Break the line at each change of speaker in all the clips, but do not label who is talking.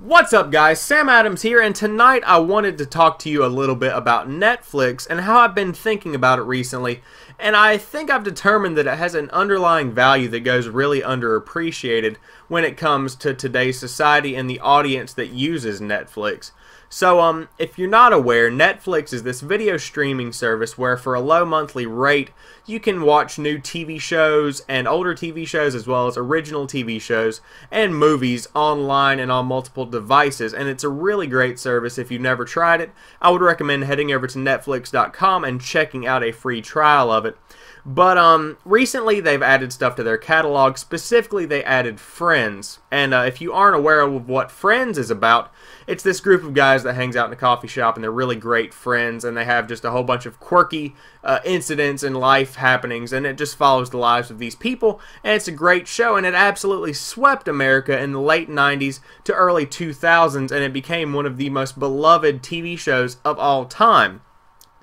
What's up guys, Sam Adams here, and tonight I wanted to talk to you a little bit about Netflix and how I've been thinking about it recently, and I think I've determined that it has an underlying value that goes really underappreciated when it comes to today's society and the audience that uses Netflix. So, if you're not aware, Netflix is this video streaming service where for a low monthly rate, you can watch new TV shows and older TV shows as well as original TV shows and movies online and on multiple devices. And it's a really great service. If you've never tried it, I would recommend heading over to Netflix.com and checking out a free trial of it. But recently they've added stuff to their catalog. Specifically, they added Friends. And if you aren't aware of what Friends is about, it's this group of guys that hangs out in a coffee shop, and they're really great friends, and they have just a whole bunch of quirky incidents and life happenings, and it just follows the lives of these people, and it's a great show, and it absolutely swept America in the late 90s to early 2000s, and it became one of the most beloved TV shows of all time.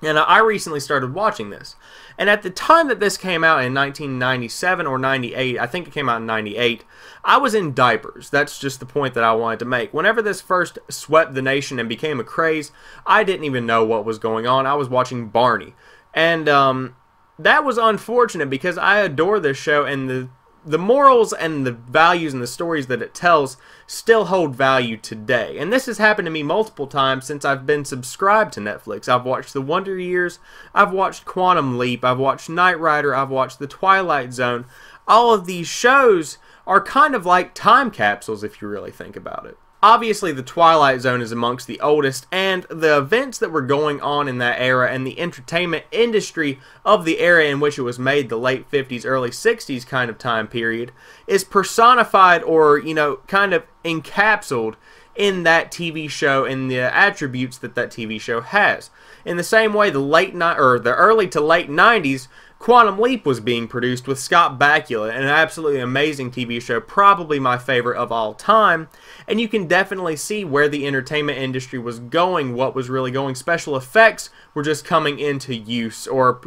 And I recently started watching this. And at the time that this came out in 1997 or 98, I think it came out in 98, I was in diapers. That's just the point that I wanted to make. Whenever this first swept the nation and became a craze, I didn't even know what was going on. I was watching Barney. And that was unfortunate because I adore this show, and the morals and the values and the stories that it tells still hold value today. And this has happened to me multiple times since I've been subscribed to Netflix. I've watched The Wonder Years, I've watched Quantum Leap, I've watched Knight Rider, I've watched The Twilight Zone. All of these shows are kind of like time capsules if you really think about it. Obviously, The Twilight Zone is amongst the oldest, and the events that were going on in that era and the entertainment industry of the era in which it was made, the late 50s, early 60s kind of time period, is personified or, kind of encapsulated in that TV show and the attributes that that TV show has. In the same way, the early to late 90s, Quantum Leap was being produced with Scott Bakula, an absolutely amazing TV show, probably my favorite of all time, and you can definitely see where the entertainment industry was going, what was really going. Special effects were just coming into use, or,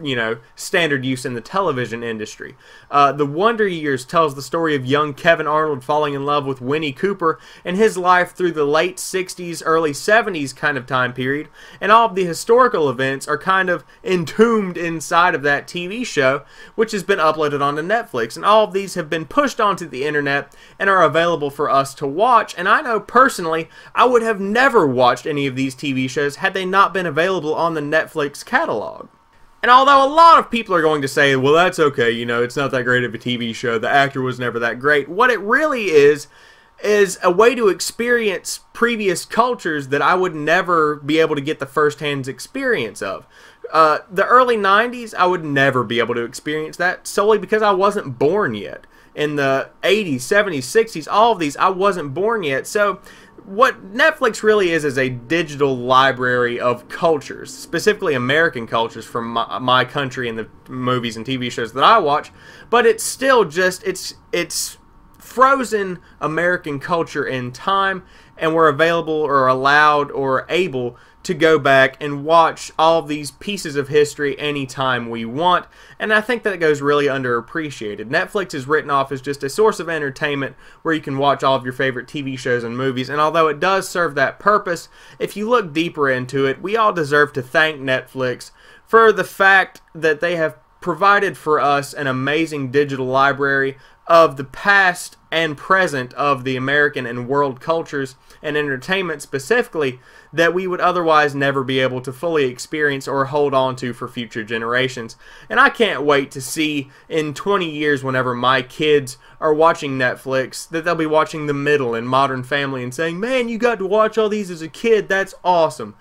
standard use in the television industry. The Wonder Years tells the story of young Kevin Arnold falling in love with Winnie Cooper and his life through the late 60s, early 70s kind of time period, and all of the historical events are kind of entombed inside of that TV show, which has been uploaded onto Netflix, and all of these have been pushed onto the internet and are available for us to watch. And I know personally I would have never watched any of these TV shows had they not been available on the Netflix catalog. And although a lot of people are going to say, well, that's okay, it's not that great of a TV show, the actor was never that great, what it really is a way to experience previous cultures that I would never be able to get the first-hand experience of. The early 90s, I would never be able to experience that solely because I wasn't born yet. In the 80s, 70s, 60s, all of these, I wasn't born yet. So what Netflix really is a digital library of cultures, specifically American cultures from my country and the movies and TV shows that I watch. But it's still just, it's frozen American culture in time, and we're available or allowed or able to go back and watch all of these pieces of history anytime we want, and I think that goes really underappreciated. Netflix is written off as just a source of entertainment where you can watch all of your favorite TV shows and movies, and although it does serve that purpose, if you look deeper into it, we all deserve to thank Netflix for the fact that they have provided for us an amazing digital library of the past and present of the American and world cultures and entertainment specifically that we would otherwise never be able to fully experience or hold on to for future generations. And I can't wait to see in 20 years, whenever my kids are watching Netflix, that they'll be watching The Middle and Modern Family and saying, man, you got to watch all these as a kid, that's awesome.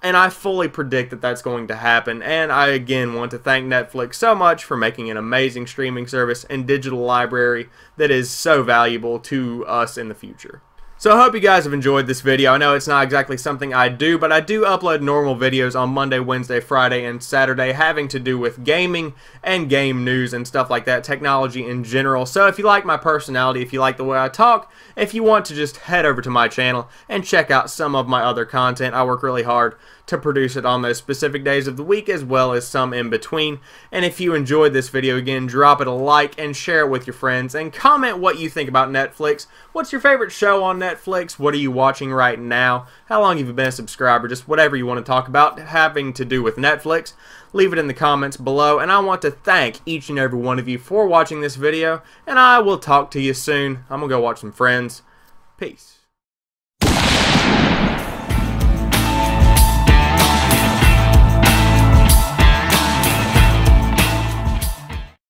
And I fully predict that that's going to happen, and I again want to thank Netflix so much for making an amazing streaming service and digital library that is so valuable to us in the future. So I hope you guys have enjoyed this video. I know it's not exactly something I do, but I do upload normal videos on Monday, Wednesday, Friday, and Saturday having to do with gaming and game news and stuff like that, technology in general. So if you like my personality, if you like the way I talk, if you want to just head over to my channel and check out some of my other content, I work really hard to produce it on those specific days of the week as well as some in between. And if you enjoyed this video, again, drop it a like and share it with your friends and comment what you think about Netflix. What's your favorite show on Netflix? What are you watching right now? How long have you been a subscriber? Just whatever you want to talk about having to do with Netflix. Leave it in the comments below, and I want to thank each and every one of you for watching this video, and I will talk to you soon. I'm gonna go watch some Friends. Peace.